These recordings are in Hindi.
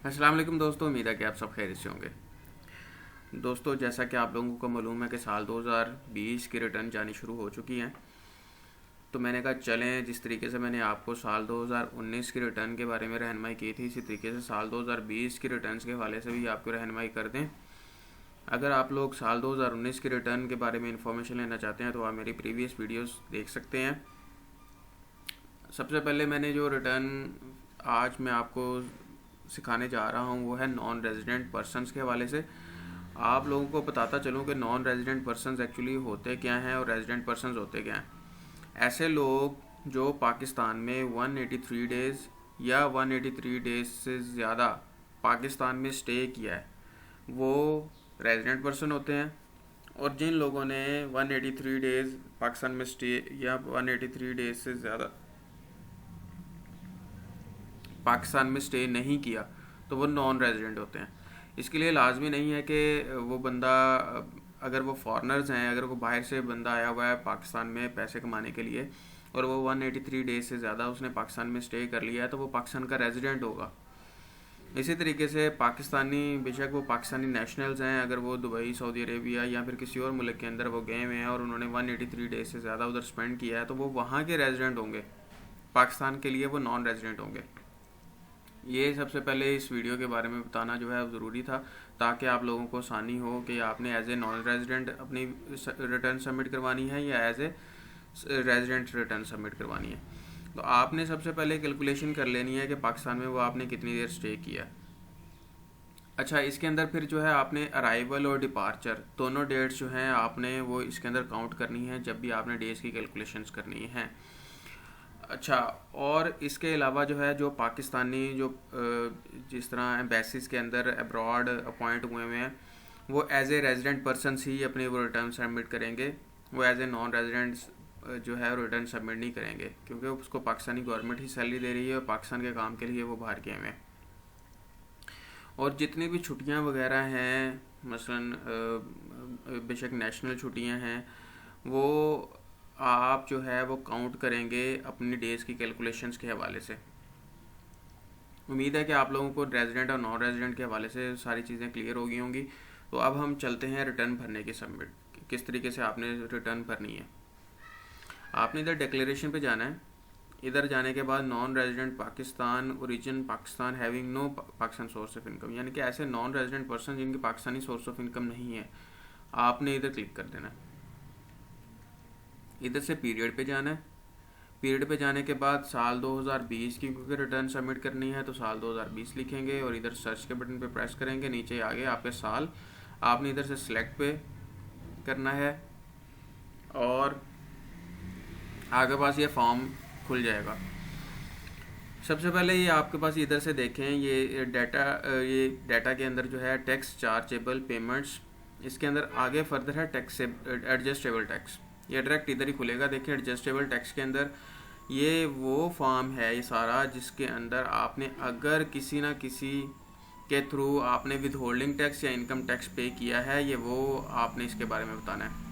अस्सलाम वालेकुम दोस्तों, उम्मीद है कि आप सब खैरियत से होंगे। दोस्तों, जैसा कि आप लोगों को मालूम है कि साल 2020 की रिटर्न जानी शुरू हो चुकी हैं, तो मैंने कहा चलें, जिस तरीके से मैंने आपको साल 2019 की रिटर्न के बारे में रहनुमाई की थी, इसी तरीके से साल 2020 की रिटर्न्स के हवाले से भी आपको रहनुमाई कर दें। अगर आप लोग साल 2019 की रिटर्न के बारे में इंफॉर्मेशन लेना चाहते हैं तो आप मेरी प्रीवियस वीडियोस देख सकते हैं। सबसे पहले मैंने जो रिटर्न आज मैं आपको सिखाने जा रहा हूँ वो है नॉन रेजिडेंट पर्सनस के हवाले से। आप लोगों को बताता चलूँ कि नॉन रेजिडेंट पर्सनस एक्चुअली होते क्या हैं और रेजिडेंट पर्सनस होते क्या हैं। ऐसे लोग जो पाकिस्तान में 183 डेज़ या 183 डेज़ से ज़्यादा पाकिस्तान में स्टे किया है वो रेजिडेंट पर्सन होते हैं। और जिन लोगों ने 183 डेज़ पाकिस्तान में स्टे या 183 डेज़ से ज़्यादा पाकिस्तान में स्टे नहीं किया तो वो नॉन रेजिडेंट होते हैं। इसके लिए लाजमी नहीं है कि वो बंदा, अगर वो फॉरेनर्स हैं, अगर वो बाहर से बंदा आया हुआ है पाकिस्तान में पैसे कमाने के लिए और वो 183 डेज से ज़्यादा उसने पाकिस्तान में स्टे कर लिया है तो वो पाकिस्तान का रेजिडेंट होगा। इसी तरीके से पाकिस्तानी, बेशक वो पाकिस्तानी नेशनल्स हैं, अगर वो दुबई, सऊदी अरेबिया या फिर किसी और मुल्क के अंदर वो गए हुए हैं और उन्होंने 183 डेज से ज़्यादा उधर स्पेंड किया है तो वो वहाँ के रेजिडेंट होंगे, पाकिस्तान के लिए वो नॉन रेजिडेंट होंगे। ये सबसे पहले इस वीडियो के बारे में बताना जो है ज़रूरी था, ताकि आप लोगों को आसानी हो कि आपने एज ए नॉन रेजिडेंट अपनी रिटर्न सबमिट करवानी है या as a resident return submit करवानी है। तो आपने सबसे पहले कैलकुलेशन कर लेनी है कि पाकिस्तान में वो आपने कितनी देर स्टे किया। अच्छा, इसके अंदर फिर जो है आपने अराइवल और डिपार्चर दोनों डेट्स जो हैं आपने वो इसके अंदर काउंट करनी है जब भी आपने डेज़ की कैलकुलेशंस करनी है। अच्छा, और इसके अलावा जो है जो पाकिस्तानी जो जिस तरह एम्बेसीज के अंदर अब्रॉड अपॉइंट हुए हुए हैं वो एज ए रेजिडेंट पर्सन ही अपनी वो रिटर्न सबमिट करेंगे। वो एज ए नॉन रेजिडेंट्स जो है रिटर्न सबमिट नहीं करेंगे, क्योंकि उसको पाकिस्तानी गवर्नमेंट ही सैलरी दे रही है और पाकिस्तान के काम के लिए वो बाहर गए हुए हैं। और जितनी भी छुट्टियां वगैरह हैं, मसलन बेशक नेशनल छुट्टियां हैं, वो आप जो है वो काउंट करेंगे अपनी डेज़ की कैलकुलेशंस के हवाले से। उम्मीद है कि आप लोगों को रेजिडेंट और नॉन रेजिडेंट के हवाले से सारी चीज़ें क्लियर हो गई होंगी। तो अब हम चलते हैं रिटर्न भरने की सबमिट, किस तरीके से आपने रिटर्न भरनी है। आपने इधर डिक्लेरेशन पे जाना है। इधर जाने के बाद non resident Pakistan, origin Pakistan, having no Pakistan source of income, यानी कि ऐसे नॉन रेजिडेंट पर्सन जिनकी पाकिस्तानी सोर्स ऑफ इनकम नहीं है, आपने इधर क्लिक कर देना है। इधर से पीरियड पे जाना है। पीरियड पे जाने के बाद साल 2020 की क्योंकि रिटर्न सबमिट करनी है तो साल 2020 लिखेंगे और इधर सर्च के बटन पे प्रेस करेंगे। नीचे आगे आपके साल आपने इधर से सिलेक्ट पे करना है और आगे पास ये फॉर्म खुल जाएगा। सबसे पहले ये आपके पास इधर से देखें, ये डाटा के अंदर जो है टैक्स चार्जेबल पेमेंट्स, इसके अंदर आगे फर्दर है टैक्स एडजस्टेबल टैक्स, ये डायरेक्ट इधर ही खुलेगा। देखिए एडजस्टेबल टैक्स के अंदर ये वो फॉर्म है ये सारा, जिसके अंदर आपने अगर किसी ना किसी के थ्रू आपने विद होल्डिंग टैक्स या इनकम टैक्स पे किया है, ये वो आपने इसके बारे में बताना है।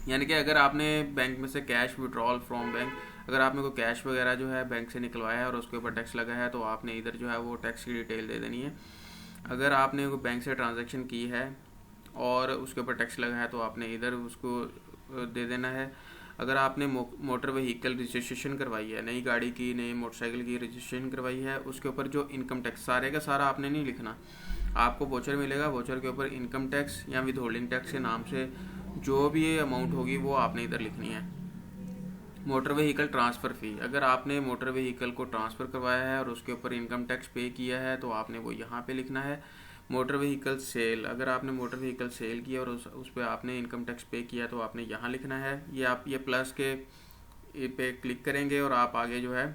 यानी कि अगर आपने बैंक में से कैश विड्रॉल फ्रॉम बैंक, अगर आपने कोई कैश वगैरह जो है बैंक से निकलवाया है और उसके ऊपर टैक्स लगा है तो आपने इधर जो है वो टैक्स की डिटेल दे देनी है। अगर आपने कोई बैंक से ट्रांजैक्शन की है और उसके ऊपर टैक्स लगा है तो आपने इधर उसको दे देना है। अगर आपने मोटर व्हीकल रजिस्ट्रेशन करवाई है, नई गाड़ी की, नई मोटरसाइकिल की रजिस्ट्रेशन करवाई है, उसके ऊपर जो इनकम टैक्स सारे का सारा आपने नहीं लिखना। आपको वोचर मिलेगा, वोचर के ऊपर इनकम टैक्स या विद होल्डिंग टैक्स के नाम से जो भी अमाउंट होगी वो आपने इधर लिखनी है। मोटर व्हीकल ट्रांसफ़र फ़ी, अगर आपने मोटर व्हीकल को ट्रांसफ़र करवाया है और उसके ऊपर इनकम टैक्स पे किया है तो आपने वो यहाँ पे लिखना है। मोटर व्हीकल सेल, अगर आपने मोटर व्हीकल सेल किया और उस पर आपने इनकम टैक्स पे किया तो आपने यहाँ लिखना है। ये आप ये प्लस के पे क्लिक करेंगे और आप आगे जो है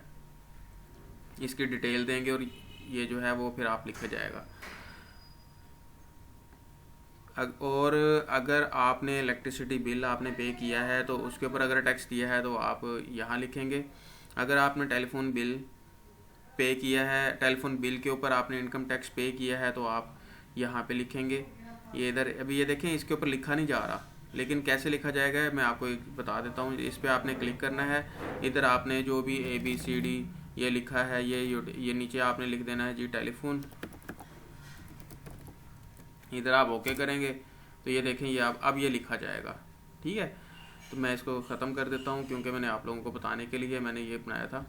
इसकी डिटेल देंगे और ये जो है वो फिर आप लिखा जाएगा। और अगर आपने इलेक्ट्रिसिटी बिल आपने पे किया है तो उसके ऊपर अगर टैक्स दिया है तो आप यहाँ लिखेंगे। अगर आपने टेलीफोन बिल पे किया है, टेलीफोन बिल के ऊपर आपने इनकम टैक्स पे किया है तो आप यहाँ पे लिखेंगे। ये इधर अभी ये देखें इसके ऊपर लिखा नहीं जा रहा, लेकिन कैसे लिखा जाएगा मैं आपको एक बता देता हूँ। इस पर आपने क्लिक करना है। इधर आपने जो भी ABCD ये लिखा है ये नीचे आपने लिख देना है जी टेलीफोन इधर आप ओके करेंगे तो ये देखें ये अब ये लिखा जाएगा। ठीक है, तो मैं इसको ख़त्म कर देता हूँ क्योंकि मैंने आप लोगों को बताने के लिए मैंने ये बनाया था।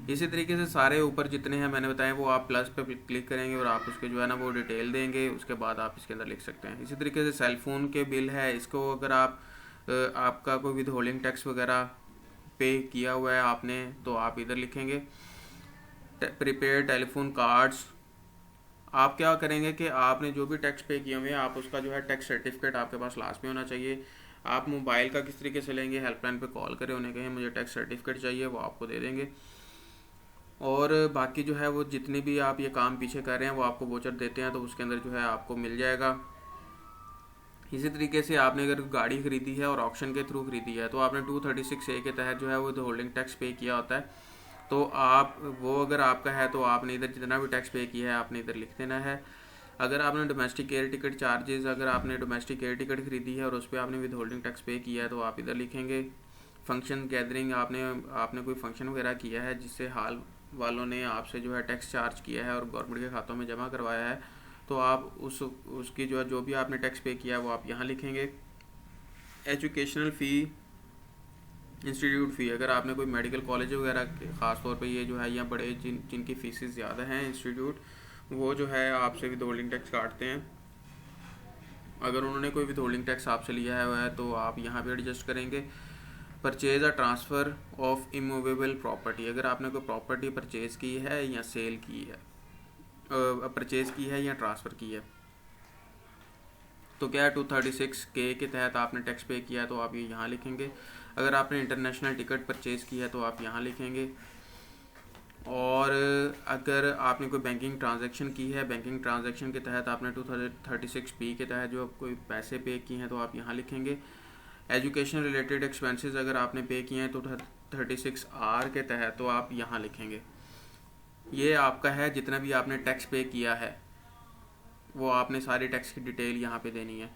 इसी तरीके से सारे ऊपर जितने हैं मैंने बताए वो आप प्लस पे क्लिक करेंगे और आप उसके जो है ना वो डिटेल देंगे, उसके बाद आप इसके अंदर लिख सकते हैं। इसी तरीके से सेल फोन के बिल है, इसको अगर आप आपका कोई विद होल्डिंग टैक्स वगैरह पे किया हुआ है आपने तो आप इधर लिखेंगे। प्रीपेड टेलीफोन कार्ड्स, आप क्या करेंगे कि आपने जो भी टैक्स पे किए हुए हैं आप उसका जो है टैक्स सर्टिफिकेट आपके पास लास्ट में होना चाहिए। आप मोबाइल का किस तरीके से लेंगे, हेल्पलाइन पे कॉल करें, उन्हें कहें मुझे टैक्स सर्टिफिकेट चाहिए, वो आपको दे देंगे। और बाकी जो है वो जितने भी आप ये काम पीछे कर रहे हैं वो आपको वोचर देते हैं तो उसके अंदर जो है आपको मिल जाएगा। इसी तरीके से आपने अगर गाड़ी खरीदी है और ऑक्शन के थ्रू खरीदी है तो आपने 236A के तहत जो है वो होल्डिंग टैक्स पे किया होता है। तो आप वो अगर आपका है तो आपने इधर जितना भी टैक्स पे किया है आपने इधर लिख देना है। अगर आपने डोमेस्टिक एयर टिकट चार्जेस, अगर आपने डोमेस्टिक एयर टिकट खरीदी है और उस पर आपने विद होल्डिंग टैक्स पे किया है तो आप इधर लिखेंगे। फंक्शन गैदरिंग, आपने कोई फंक्शन वगैरह किया है जिससे हाल वालों ने आपसे जो है टैक्स चार्ज किया है और गवर्नमेंट के खातों में जमा करवाया है तो आप उसकी जो भी आपने टैक्स पे किया है वो आप यहाँ लिखेंगे। एजुकेशनल फ़ी, इंस्टीट्यूट फ़ी, अगर आपने कोई मेडिकल कॉलेज वगैरह ख़ास तौर पे ये जो है यहाँ बड़े जिनकी फ़ीसेस ज़्यादा हैं इंस्टीट्यूट, वो जो है आपसे विद होल्डिंग टैक्स काटते हैं। अगर उन्होंने कोई विद होल्डिंग टैक्स आपसे लिया है तो आप यहाँ पे एडजस्ट करेंगे। परचेज और ट्रांसफ़र ऑफ इमूवेबल प्रॉपर्टी, अगर आपने कोई प्रॉपर्टी परचेज़ की है या सेल की है, परचेज़ की है या ट्रांसफ़र की है तो क्या है 236K के तहत आपने टैक्स पे किया है तो आप ये यहाँ लिखेंगे। अगर आपने इंटरनेशनल टिकट परचेज़ की है तो आप यहाँ लिखेंगे। और अगर आपने कोई बैंकिंग ट्रांजैक्शन की है, बैंकिंग ट्रांजैक्शन के तहत आपने 236B के तहत जो कोई पैसे पे किए हैं तो आप यहाँ लिखेंगे। एजुकेशन रिलेटेड एक्सपेंसेस अगर आपने पे किए हैं तो 36R के तहत तो आप यहाँ लिखेंगे। ये आपका है जितना भी आपने टैक्स पे किया है वो आपने सारी टैक्स की डिटेल यहाँ पे देनी है।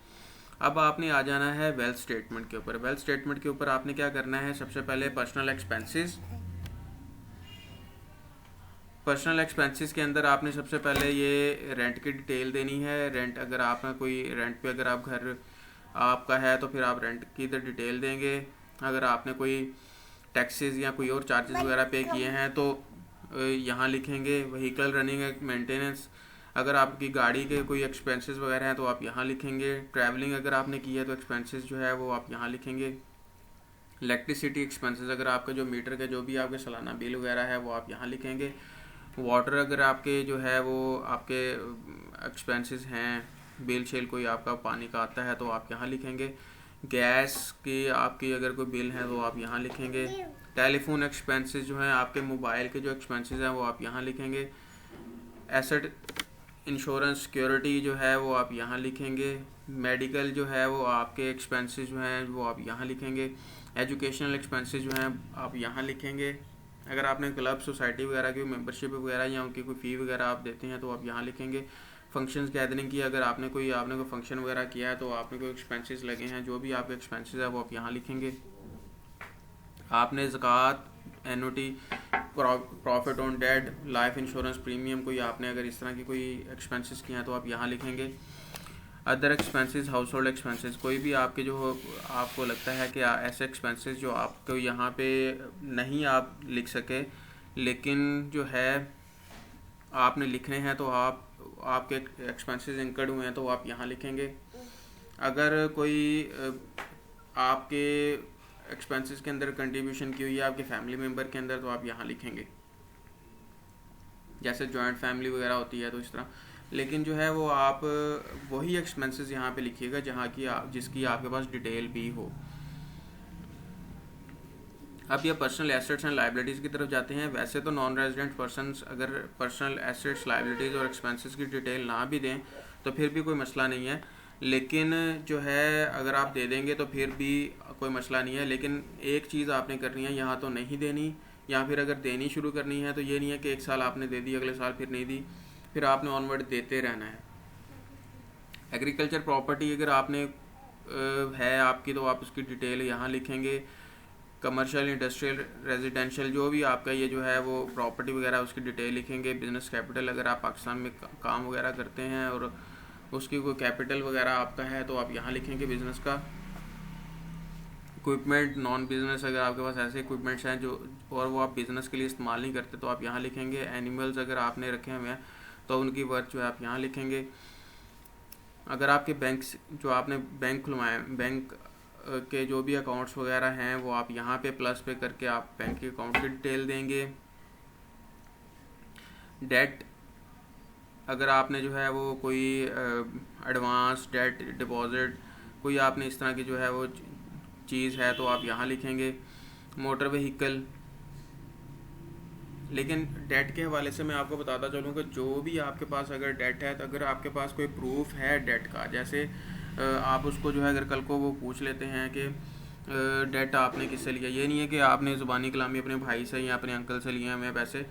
अब आपने आ जाना है वेल्थ स्टेटमेंट के ऊपर। वेल्थ स्टेटमेंट के ऊपर आपने क्या करना है, सबसे पहले पर्सनल एक्सपेंसेस। पर्सनल एक्सपेंसेस के अंदर आपने सबसे पहले ये रेंट की डिटेल देनी है। रेंट, अगर आपने कोई रेंट पे अगर आप घर आपका है तो फिर आप रेंट की इधर डिटेल देंगे। अगर आपने कोई टैक्सेस या कोई और चार्जेस वगैरह पे किए हैं तो यहाँ लिखेंगे। व्हीकल रनिंग मेंटेनेंस, अगर आपकी गाड़ी के कोई एक्सपेंसेस वगैरह हैं तो आप यहाँ लिखेंगे। ट्रैवलिंग अगर आपने की है तो एक्सपेंसेस जो है वो आप यहाँ लिखेंगे। इलेक्ट्रिसिटी एक्सपेंसेस, अगर आपका जो मीटर के जो भी आपके सालाना बिल वगैरह है वो आप यहाँ लिखेंगे। वाटर, अगर आपके जो है वो आपके एक्सपेंसेस हैं, बिल शेल कोई आपका पानी का आता है तो आप यहाँ लिखेंगे। गैस की आपकी अगर कोई बिल है तो आप यहाँ लिखेंगे। टेलीफोन एक्सपेंसेस जो हैं आपके मोबाइल के जो एक्सपेंसेस हैं वो आप यहाँ लिखेंगे। एसेट इंश्योरेंस सिक्योरिटी जो है वो आप यहाँ लिखेंगे। मेडिकल जो है वो आपके एक्सपेंसेस जो हैं वो आप यहाँ लिखेंगे। एजुकेशनल एक्सपेंसेस जो हैं आप यहाँ लिखेंगे। अगर आपने क्लब सोसाइटी वगैरह की मेंबरशिप वगैरह या उनकी कोई फ़ी वगैरह आप देते हैं तो आप यहाँ लिखेंगे। फंक्शंस गैदरिंग की, अगर आपने कोई फंक्शन वगैरह किया है तो आपने कोई एक्सपेंसेस लगे हैं, जो भी आपके एक्सपेंसेस है वो आप यहाँ लिखेंगे। आपने ज़कात, annuity, profit on debt, life insurance premium, कोई आपने अगर इस तरह की कोई एक्सपेंसेस किए हैं तो आप यहाँ लिखेंगे। Other expenses, house hold expenses, कोई भी आपके जो आपको लगता है कि ऐसे एक्सपेंसेस जो आपको यहाँ पे नहीं आप लिख सके लेकिन जो है आपने लिखने हैं तो आपके एक्सपेंसेस इंकर्ड हुए हैं तो आप यहाँ लिखेंगे। अगर कोई आपके एक्सपेंसेस के अंदर कंट्रीब्यूशन की हुई है आपके फैमिली मेम्बर के अंदर तो आप यहाँ लिखेंगे। जैसे जॉइंट फैमिली वगैरह होती है तो इस तरह, लेकिन जो है वो आप वही एक्सपेंसेस यहाँ पे लिखिएगा जहाँ की जिसकी आपके पास डिटेल भी हो। अब ये पर्सनल एसेट्स एंड लाइबिलिटीज़ की तरफ जाते हैं। वैसे तो नॉन रेजिडेंट पर्सनस अगर पर्सनल एसेट्स, लाइबिलिटीज़ और एक्सपेंसेस की डिटेल ना भी दें तो फिर भी कोई मसला नहीं है, लेकिन जो है अगर आप दे देंगे तो फिर भी कोई मसला नहीं है। लेकिन एक चीज़ आपने करनी है, यहाँ तो नहीं देनी, या फिर अगर देनी शुरू करनी है तो ये नहीं है कि एक साल आपने दे दी अगले साल फिर नहीं दी, फिर आपने ऑनवर्ड देते रहना है। एग्रीकल्चर प्रॉपर्टी अगर आपने है आपकी तो आप उसकी डिटेल यहाँ लिखेंगे। कमर्शियल, इंडस्ट्रियल, रेजिडेंशियल, जो भी आपका ये जो है वो प्रॉपर्टी वगैरह उसकी डिटेल लिखेंगे। बिजनेस कैपिटल, अगर आप पाकिस्तान में काम वगैरह करते हैं और उसकी कोई कैपिटल वगैरह आपका है तो आप यहाँ लिखेंगे बिज़नेस का। इक्विपमेंट, नॉन बिज़नेस, अगर आपके पास ऐसे इक्विपमेंट्स हैं जो और वो आप बिज़नेस के लिए इस्तेमाल नहीं करते तो आप यहाँ लिखेंगे। एनिमल्स अगर आपने रखे हुए हैं तो उनकी वर्थ जो है आप यहाँ लिखेंगे। अगर आपके बैंक जो आपने बैंक खुलवाए, बैंक के जो भी अकाउंट्स वगैरह हैं वो आप यहाँ पे प्लस पे करके आप बैंक के अकाउंट की डिटेल देंगे। डेट, अगर आपने जो है वो कोई एडवांस, डेट, डिपॉजिट, कोई आपने इस तरह की जो है वो चीज़ है तो आप यहाँ लिखेंगे। मोटर व्हीकल, लेकिन डेट के हवाले से मैं आपको बताता चलूँ कि जो भी आपके पास अगर डेट है तो अगर आपके पास कोई प्रूफ है डेट का, जैसे आप उसको जो है अगर कल को वो पूछ लेते हैं कि डेट आपने किससे लिया, ये नहीं है कि आपने ज़ुबानी कलामी अपने भाई से या अपने अंकल से लिए हैं पैसे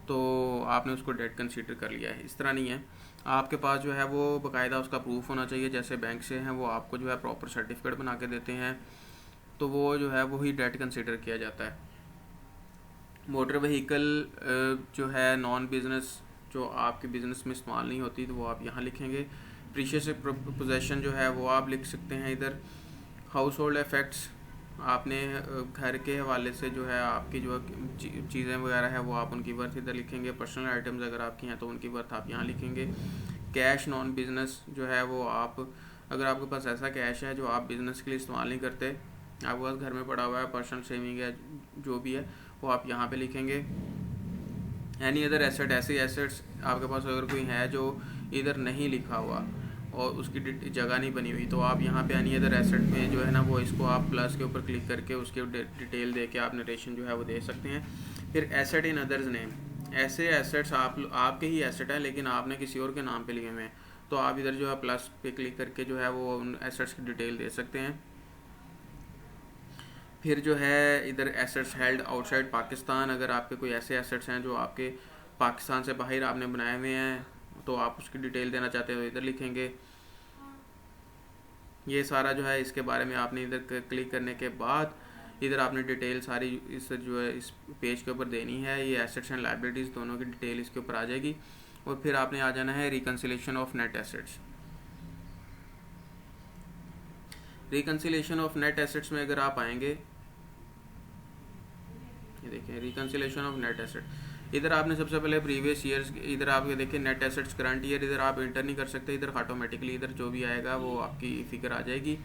तो आपने उसको डेट कंसीडर कर लिया है, इस तरह नहीं है। आपके पास जो है वो बाकायदा उसका प्रूफ होना चाहिए। जैसे बैंक से हैं वो आपको जो है प्रॉपर सर्टिफिकेट बना के देते हैं तो वो जो है वही डेट कंसीडर किया जाता है। मोटर व्हीकल जो है नॉन बिज़नेस, जो आपके बिज़नेस में इस्तेमाल नहीं होती तो वो आप यहाँ लिखेंगे। प्रीशियस पोजेशन जो है वो आप लिख सकते हैं इधर। हाउस होल्ड इफेक्ट्स, आपने घर के हवाले से जो है आपकी जो चीज़ें वगैरह है वो आप उनकी वर्थ इधर लिखेंगे। पर्सनल आइटम्स अगर आपकी हैं तो उनकी वर्थ आप यहाँ लिखेंगे। कैश नॉन बिज़नेस जो है वो आप, अगर आपके पास ऐसा कैश है जो आप बिज़नेस के लिए इस्तेमाल नहीं करते, आपके पास घर में पड़ा हुआ है, पर्सनल सेविंग है, जो भी है वो आप यहाँ पे लिखेंगे। एनी अदर एसेट, ऐसे एसेट्स आपके पास अगर कोई है जो इधर नहीं लिखा हुआ और उसकी जगह नहीं बनी हुई तो आप यहाँ पे एनी अदर एसेट में जो है ना वो इसको आप प्लस के ऊपर क्लिक करके उसके डिटेल दे के आप नरेशन जो है वो दे सकते हैं। फिर एसेट इन अदर्स नेम, ऐसे एसेट्स आपके ही एसेट हैं लेकिन आपने किसी और के नाम पे लिए हुए हैं तो आप इधर जो है प्लस पे क्लिक करके जो है वो उन एसेट्स की डिटेल दे सकते हैं। फिर जो है इधर एसेट्स हेल्ड आउटसाइड पाकिस्तान, अगर आपके कोई ऐसे एसेट्स हैं जो आपके पाकिस्तान से बाहर आपने बनाए हुए हैं तो आप उसकी डिटेल देना चाहते हो तो इधर लिखेंगे। ये सारा जो है इसके बारे में आपने इधर क्लिक करने के बाद इधर आपने डिटेल सारी इस जो है इस पेज के ऊपर देनी है। ये एसेट्स एंड लायबिलिटीज़ दोनों की डिटेल इसके ऊपर आ जाएगी और फिर आपने आ जाना है reconciliation of net assets. Reconciliation of net assets में अगर आप आएंगे, ये देखें रिकन्सिलेशन ऑफ नेट एसेट, इधर आपने सबसे पहले प्रीवियस ईयर्स, इधर आप देखिए नेट एसेट्स करंट ईयर, इधर आप इंटर नहीं कर सकते, इधर ऑटोमेटिकली इधर जो भी आएगा वो आपकी फिगर आ जाएगी।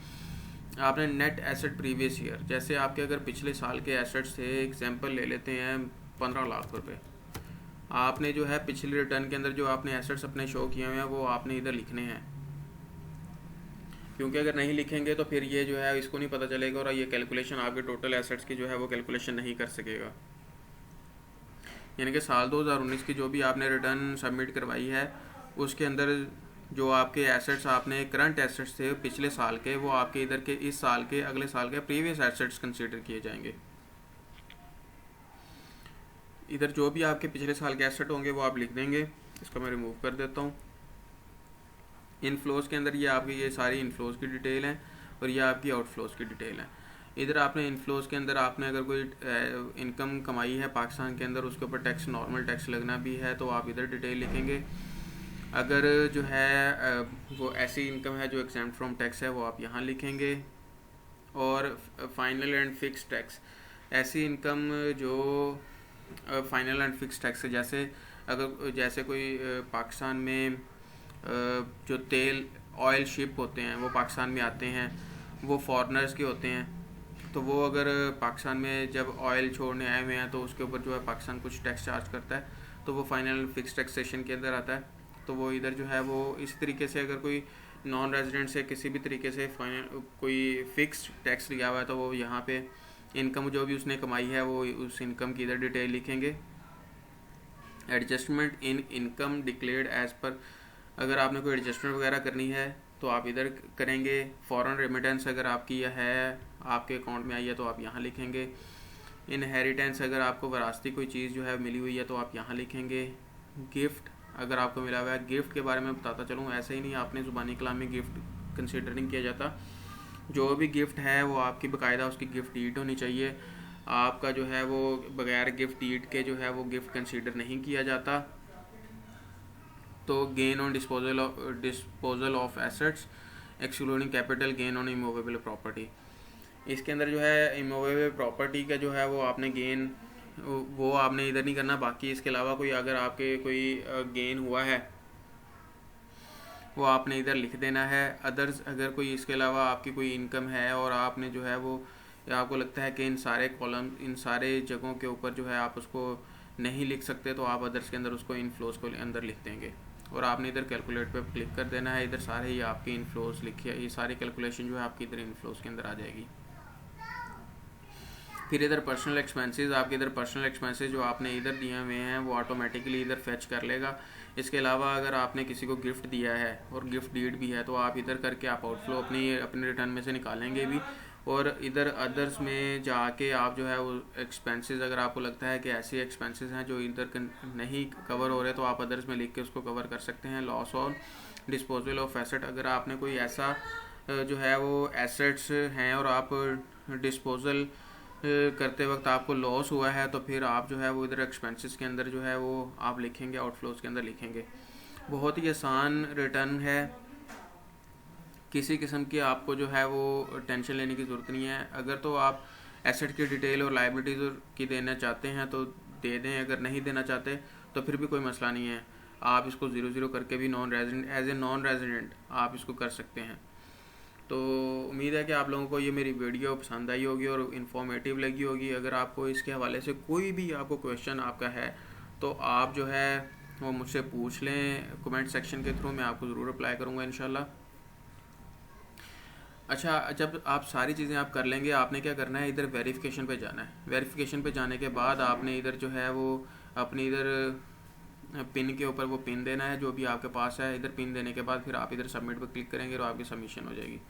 आपने नेट एसेट प्रीवियस ईयर, जैसे आपके अगर पिछले साल के एसेट्स थे, एग्जांपल ले लेते हैं 15 लाख रुपए, आपने जो है पिछले रिटर्न के अंदर जो आपने एसेट्स अपने शो किए हुए हैं वो आपने इधर लिखने हैं, क्योंकि अगर नहीं लिखेंगे तो फिर ये जो है इसको नहीं पता चलेगा और ये कैलकुलेशन आपके टोटल एसेट्स की जो है वो कैलकुलेशन नहीं कर सकेगा। यानी कि साल 2019 की जो भी आपने रिटर्न सबमिट करवाई है उसके अंदर जो आपके एसेट्स आपने करंट एसेट्स थे पिछले साल के वो आपके इधर के इस साल के अगले साल के प्रीवियस एसेट्स कंसीडर किए जाएंगे। इधर जो भी आपके पिछले साल के एसेट होंगे वो आप लिख देंगे। इसको मैं रिमूव कर देता हूँ। इनफ्लोज के अंदर ये आपकी ये सारी इनफ्लोज की डिटेल है और ये आपकी आउटफ्लोज की डिटेल है। इधर आपने इनफ्लोज के अंदर आपने अगर कोई इनकम कमाई है पाकिस्तान के अंदर उसके ऊपर टैक्स, नॉर्मल टैक्स लगना भी है तो आप इधर डिटेल लिखेंगे। अगर जो है वो ऐसी इनकम है जो एग्जेम्प्ट फ्रॉम टैक्स है वो आप यहाँ लिखेंगे। और फाइनल एंड फिक्स टैक्स, ऐसी इनकम जो फाइनल एंड फिक्स टैक्स है, जैसे कोई पाकिस्तान में जो तेल ऑयल शिप होते हैं वो पाकिस्तान में आते हैं, वो फॉरेनर्स के होते हैं, तो वो अगर पाकिस्तान में जब ऑयल छोड़ने आए हुए हैं तो उसके ऊपर जो है पाकिस्तान कुछ टैक्स चार्ज करता है तो वो फाइनल फिक्स टैक्सेशन के अंदर आता है। तो वो इधर जो है वो इस तरीके से अगर कोई नॉन रेजिडेंट से किसी भी तरीके से फाइनल कोई फिक्स टैक्स लिया हुआ है तो वो यहाँ पे इनकम जो भी उसने कमाई है वो उस इनकम की इधर डिटेल लिखेंगे। Adjustment in income declared as per, अगर आपने कोई एडजस्टमेंट वगैरह करनी है तो आप इधर करेंगे। फॉरेन रेमिटेंस अगर आपकी है आपके अकाउंट में आई है तो आप यहाँ लिखेंगे। इनहेरिटेंस, अगर आपको वरासती कोई चीज़ जो है मिली हुई है तो आप यहाँ लिखेंगे। गिफ्ट, अगर आपको मिला हुआ है, गिफ्ट के बारे में बताता चलूँ, ऐसे ही नहीं आपने ज़ुबानी कलाम में गिफ्ट कंसिडर नहीं किया जाता। जो भी गिफ्ट है वो आपकी बाकायदा उसकी गिफ्ट डीड होनी चाहिए। आपका जो है वो बगैर गिफ्ट डीड के जो है वो गिफ्ट कंसीडर नहीं किया जाता। तो gain on disposal of assets excluding capital gain on immovable property, इसके अंदर जो है इमूवेबल प्रॉपर्टी का जो है वो आपने गेन वो आपने इधर नहीं करना। बाकी इसके अलावा कोई अगर आपके कोई गेन हुआ है वो आपने इधर लिख देना है। अदर्स अगर कोई इसके अलावा आपकी कोई इनकम है और आपने जो है वो आपको लगता है कि इन सारे कॉलम इन सारे जगहों के ऊपर जो है आप उसको नहीं लिख सकते, तो आप अदर्स के अंदर उसको इनफ्लोज को अंदर लिख देंगे और आपने इधर कैलकुलेट पे क्लिक कर देना है। इधर सारे ही आपके इनफ्लोज लिखिए, ये सारी कैलकुलेशन जो है आपकी इधर इनफ्लोज के अंदर आ जाएगी। फिर इधर पर्सनल एक्सपेंसेस, आपके इधर पर्सनल एक्सपेंसेस जो आपने इधर दिए हुए हैं वो ऑटोमेटिकली इधर फेच कर लेगा। इसके अलावा अगर आपने किसी को गिफ्ट दिया है और गिफ्ट डीड भी है तो आप इधर करके आप आउटफ्लो अपने रिटर्न में से निकालेंगे भी। और इधर अदर्स में जाके आप जो है वो एक्सपेंसेस, अगर आपको लगता है कि ऐसे एक्सपेंसेस हैं जो इधर नहीं कवर हो रहे तो आप अदर्स में लिख के उसको कवर कर सकते हैं। Loss on disposal of asset, अगर आपने कोई ऐसा जो है वो एसेट्स हैं और आप डिस्पोजल करते वक्त आपको लॉस हुआ है तो फिर आप जो है वो इधर एक्सपेंसेस के अंदर जो है वो आप लिखेंगे, आउटफ्लोज के अंदर लिखेंगे। बहुत ही आसान रिटर्न है, किसी किस्म की आपको जो है वो टेंशन लेने की ज़रूरत नहीं है। अगर तो आप एसेट की डिटेल और लाइबिलिटीज़ की देना चाहते हैं तो दे दें, अगर नहीं देना चाहते तो फिर भी कोई मसला नहीं है, आप इसको 0-0 करके भी non resident as a non resident आप इसको कर सकते हैं। तो उम्मीद है कि आप लोगों को ये मेरी वीडियो पसंद आई होगी और इन्फॉर्मेटिव लगी होगी। अगर आपको इसके हवाले से कोई भी आपको क्वेश्चन आपका है तो आप जो है वो मुझसे पूछ लें कमेंट सेक्शन के थ्रू, मैं आपको ज़रूर रिप्लाई करूँगा इंशाल्लाह। अच्छा, जब आप सारी चीज़ें आप कर लेंगे, आपने क्या करना है, इधर वेरिफिकेशन पे जाना है। वेरिफिकेशन पे जाने के बाद आपने इधर जो है वो अपनी इधर पिन के ऊपर वो पिन देना है जो भी आपके पास है। इधर पिन देने के बाद फिर आप इधर सबमिट पर क्लिक करेंगे और आपकी सबमिशन हो जाएगी।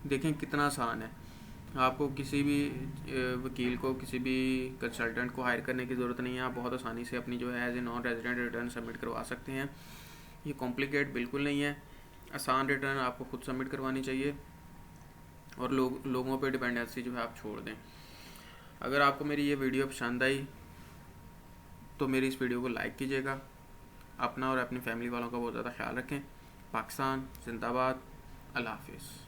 देखें कितना आसान है, आपको किसी भी वकील को, किसी भी कंसल्टेंट को हायर करने की ज़रूरत नहीं है। आप बहुत आसानी से अपनी जो है as a non resident return submit करवा सकते हैं। ये कॉम्प्लिकेट बिल्कुल नहीं है, आसान रिटर्न आपको खुद सबमिट करवानी चाहिए और लोगों पे डिपेंडेंसी जो है आप छोड़ दें। अगर आपको मेरी ये वीडियो पसंद आई तो मेरी इस वीडियो को लाइक कीजिएगा। अपना और अपनी फैमिली वालों का बहुत ज़्यादा ख्याल रखें। पाकिस्तान जिंदाबाद। अल्लाह हाफिज़।